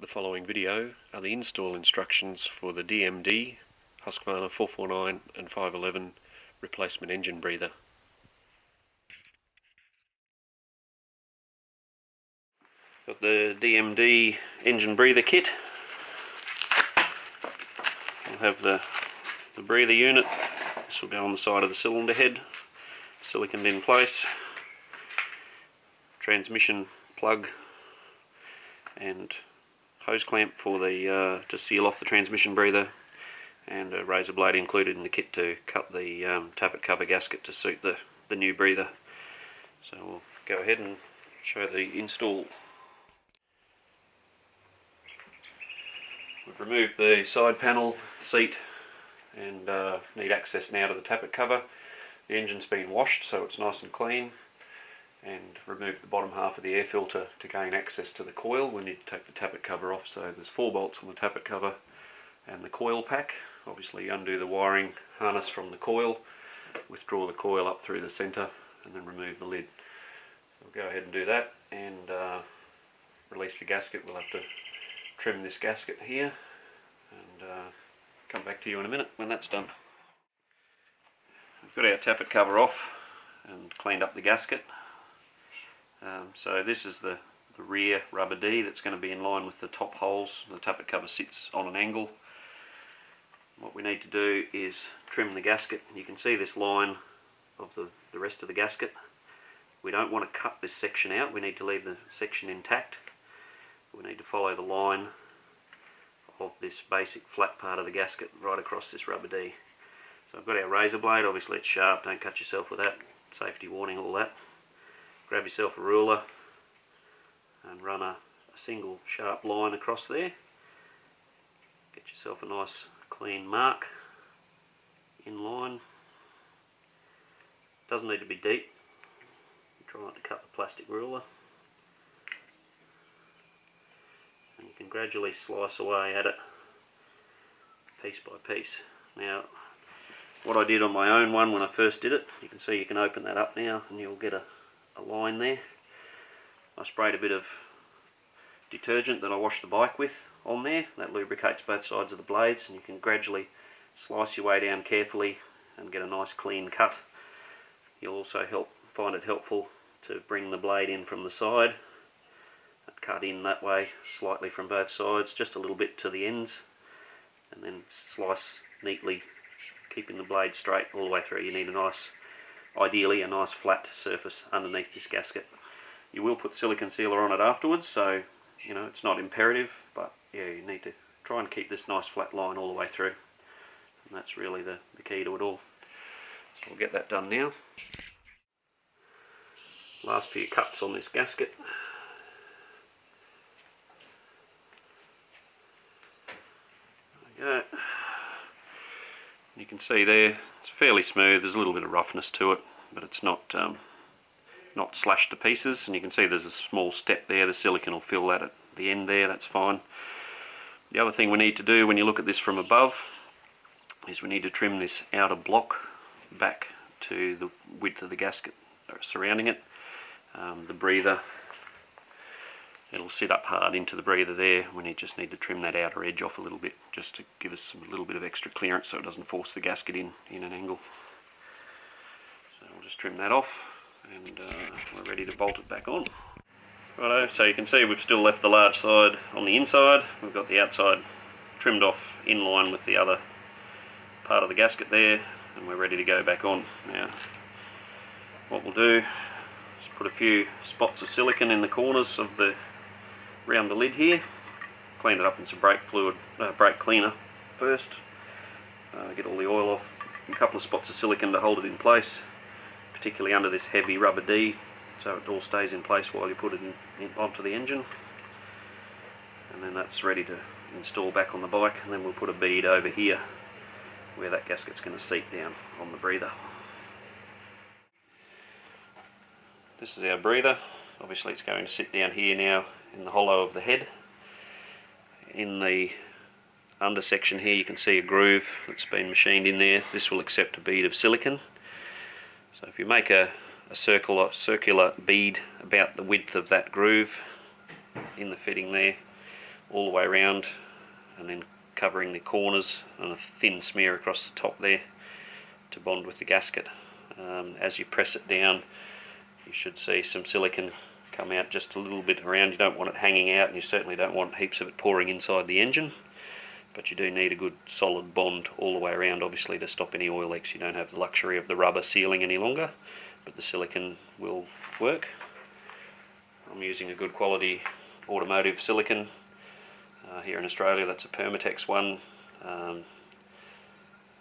The following video are the install instructions for the DMD Husqvarna 449 and 511 replacement engine breather. Got the DMD engine breather kit. We'll have the breather unit. This will go on the side of the cylinder head, siliconed in place, transmission plug and hose clamp for the to seal off the transmission breather, and a razor blade included in the kit to cut the tappet cover gasket to suit the new breather. So we'll go ahead and show the install. We've removed the side panel, seat, and need access now to the tappet cover. The engine's been washed so it's nice and clean, and remove the bottom half of the air filter to gain access to the coil. We need to take the tappet cover off, so there's 4 bolts on the tappet cover and the coil pack. Obviously undo the wiring harness from the coil, withdraw the coil up through the centre and then remove the lid. So we'll go ahead and do that and release the gasket. We'll have to trim this gasket here and come back to you in a minute when that's done. We've got our tappet cover off and cleaned up the gasket. So this is the rear rubber D that's going to be in line with the top holes. The tappet cover sits on an angle. What we need to do is trim the gasket. You can see this line of the rest of the gasket. We don't want to cut this section out, we need to leave the section intact. We need to follow the line of this basic flat part of the gasket right across this rubber D. So I've got our razor blade. Obviously it's sharp, don't cut yourself with that. Safety warning, all that. Grab yourself a ruler and run a single sharp line across there. Get yourself a nice clean mark in line. Doesn't need to be deep. Try not to cut the plastic ruler. And you can gradually slice away at it piece by piece. Now, what I did on my own one when I first did it, you can see you can open that up now and you'll get a line there. I sprayed a bit of detergent that I washed the bike with on there. That lubricates both sides of the blades, and you can gradually slice your way down carefully and get a nice clean cut. You'll also find it helpful to bring the blade in from the side and cut in that way slightly from both sides, just a little bit to the ends, and then slice neatly, keeping the blade straight all the way through. You need ideally a nice flat surface underneath this gasket. You will put silicone sealer on it afterwards, so you know it's not imperative, but yeah, you need to try and keep this nice flat line all the way through, and that's really the key to it all. So we'll get that done now. Last few cuts on this gasket. There we go. You can see there, it's fairly smooth. There's a little bit of roughness to it, but it's not slashed to pieces. And you can see there's a small step there. The silicone will fill that at the end there. That's fine. The other thing we need to do when you look at this from above is we need to trim this outer block back to the width of the gasket surrounding it. The breather, it'll sit up hard into the breather there. We just need to trim that outer edge off a little bit, just to give us a little bit of extra clearance so it doesn't force the gasket in an angle. So we'll just trim that off, and we're ready to bolt it back on. Righto, so you can see we've still left the large side on the inside. We've got the outside trimmed off in line with the other part of the gasket there, and we're ready to go back on. Now, what we'll do is put a few spots of silicone in the corners of around the lid here. Clean it up in some brake cleaner first. Get all the oil off. A couple of spots of silicone to hold it in place, particularly under this heavy rubber D, so it all stays in place while you put it onto the engine. And then that's ready to install back on the bike, and then we'll put a bead over here where that gasket's going to seat down on the breather. This is our breather. Obviously it's going to sit down here now in the hollow of the head. In the under section here you can see a groove that's been machined in there. This will accept a bead of silicone. So if you make a circular bead about the width of that groove in the fitting there, all the way around, and then covering the corners and a thin smear across the top there to bond with the gasket. As you press it down, you should see some silicone come out just a little bit around. You don't want it hanging out, and you certainly don't want heaps of it pouring inside the engine, but you do need a good solid bond all the way around, obviously, to stop any oil leaks. You don't have the luxury of the rubber sealing any longer, but the silicone will work. I'm using a good quality automotive silicone here in Australia. That's a Permatex one.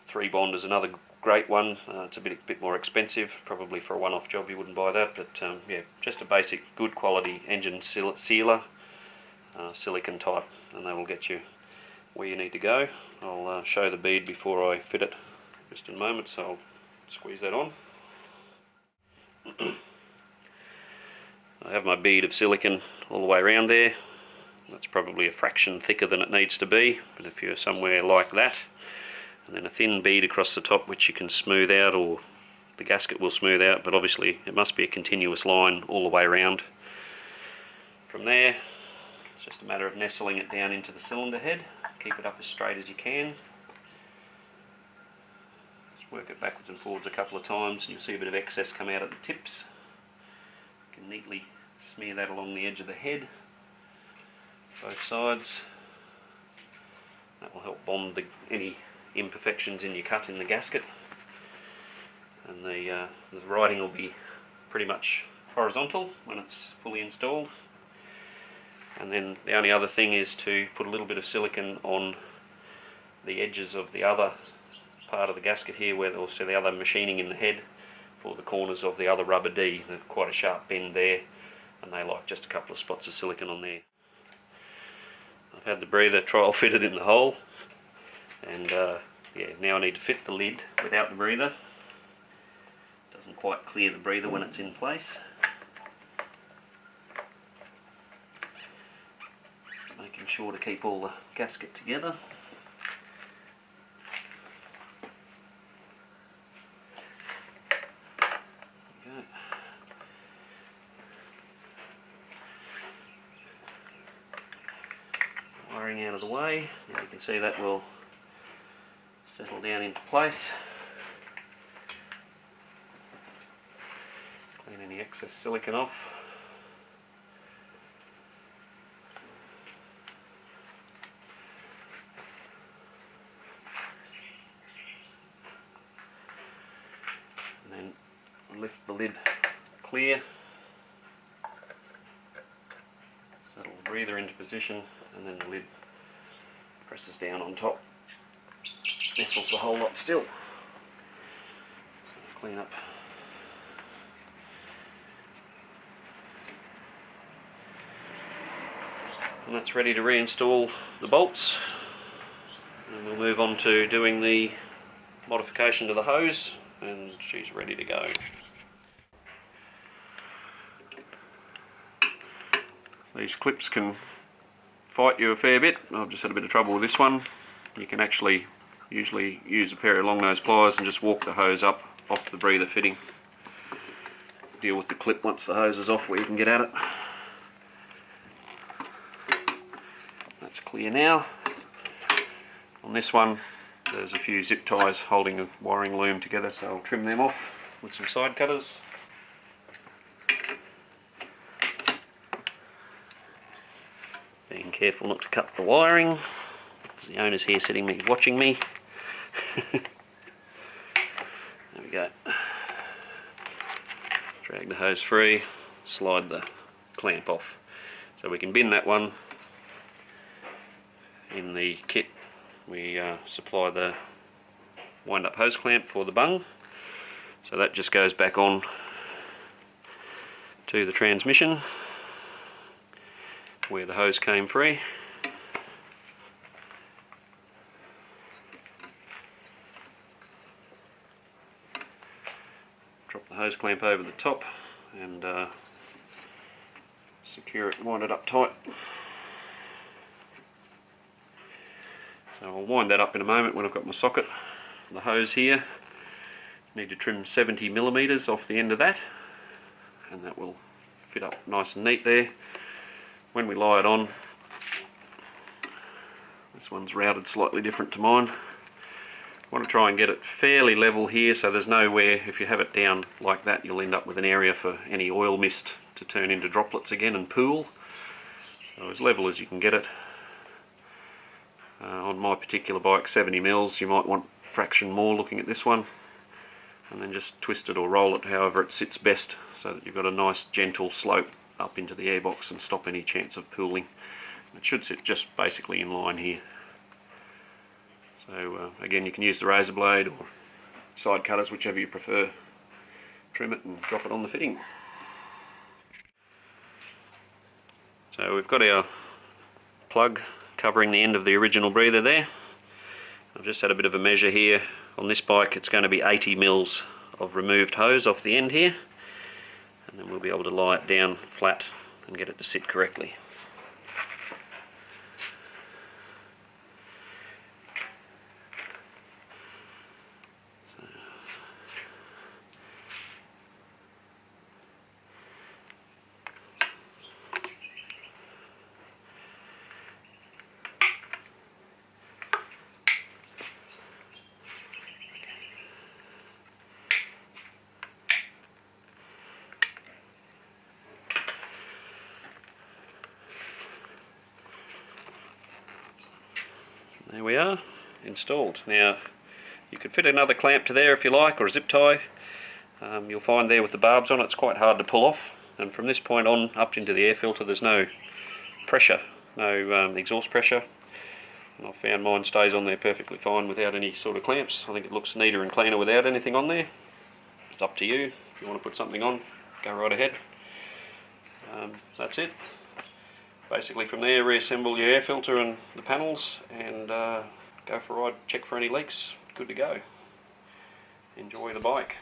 3-bond is another great one. It's a bit more expensive, probably for a one-off job you wouldn't buy that, but yeah, just a basic good quality engine sealer, silicone type, and they will get you where you need to go. I'll show the bead before I fit it just in a moment, so I'll squeeze that on. I have my bead of silicone all the way around there. That's probably a fraction thicker than it needs to be, but if you're somewhere like that, and then a thin bead across the top which you can smooth out, or the gasket will smooth out, but obviously it must be a continuous line all the way around. From there, it's just a matter of nestling it down into the cylinder head. Keep it up as straight as you can. Just work it backwards and forwards a couple of times, and you'll see a bit of excess come out at the tips. You can neatly smear that along the edge of the head, both sides. That will help bond any imperfections in your cut in the gasket, and the writing will be pretty much horizontal when it's fully installed. And then the only other thing is to put a little bit of silicone on the edges of the other part of the gasket here, where also the other machining in the head, for the corners of the other rubber D. There's quite a sharp bend there, and they like just a couple of spots of silicone on there. I've had the breather trial fitted in the hole, and yeah, now I need to fit the lid without the breather. Doesn't quite clear the breather when it's in place. Making sure to keep all the gasket together. There we go. Wiring out of the way. Now you can see that will settle down into place. Clean any excess silicone off. And then lift the lid clear. Settle the breather into position, and then the lid presses down on top. Nestles the whole lot still. So clean up. And that's ready to reinstall the bolts. And we'll move on to doing the modification to the hose, and she's ready to go. These clips can fight you a fair bit. I've just had a bit of trouble with this one. You can actually usually use a pair of long nose pliers and just walk the hose up off the breather fitting. Deal with the clip once the hose is off where you can get at it. That's clear now. On this one there's a few zip ties holding the wiring loom together, so I'll trim them off with some side cutters. Being careful not to cut the wiring, because the owner's here sitting me watching me. There we go. Drag the hose free, slide the clamp off. So we can bin that one. In the kit we supply the wind-up hose clamp for the bung. So that just goes back on to the transmission where the hose came free. Drop the hose clamp over the top and secure it, wind it up tight. So I'll wind that up in a moment when I've got my socket. The hose here, need to trim 70mm off the end of that, and that will fit up nice and neat there. When we lie it on, This one's routed slightly different to mine. I want to try and get it fairly level here, so there's nowhere, if you have it down like that, you'll end up with an area for any oil mist to turn into droplets again and pool. So as level as you can get it. On my particular bike, 70 mils, you might want a fraction more looking at this one. And then just twist it or roll it however it sits best, so that you've got a nice gentle slope up into the airbox and stop any chance of pooling. It should sit just basically in line here. So again, you can use the razor blade or side cutters, whichever you prefer. Trim it and drop it on the fitting. So we've got our plug covering the end of the original breather there. I've just had a bit of a measure here. On this bike it's going to be 80 mils of removed hose off the end here, and then we'll be able to lie it down flat and get it to sit correctly. There we are, installed. Now you could fit another clamp to there if you like, or a zip tie. You'll find there with the barbs on it's quite hard to pull off, and from this point on up into the air filter there's no pressure, no exhaust pressure, and I've found mine stays on there perfectly fine without any sort of clamps. I think it looks neater and cleaner without anything on there. It's up to you. If you want to put something on, go right ahead. That's it. Basically from there, reassemble your air filter and the panels and go for a ride, check for any leaks. Good to go. Enjoy the bike.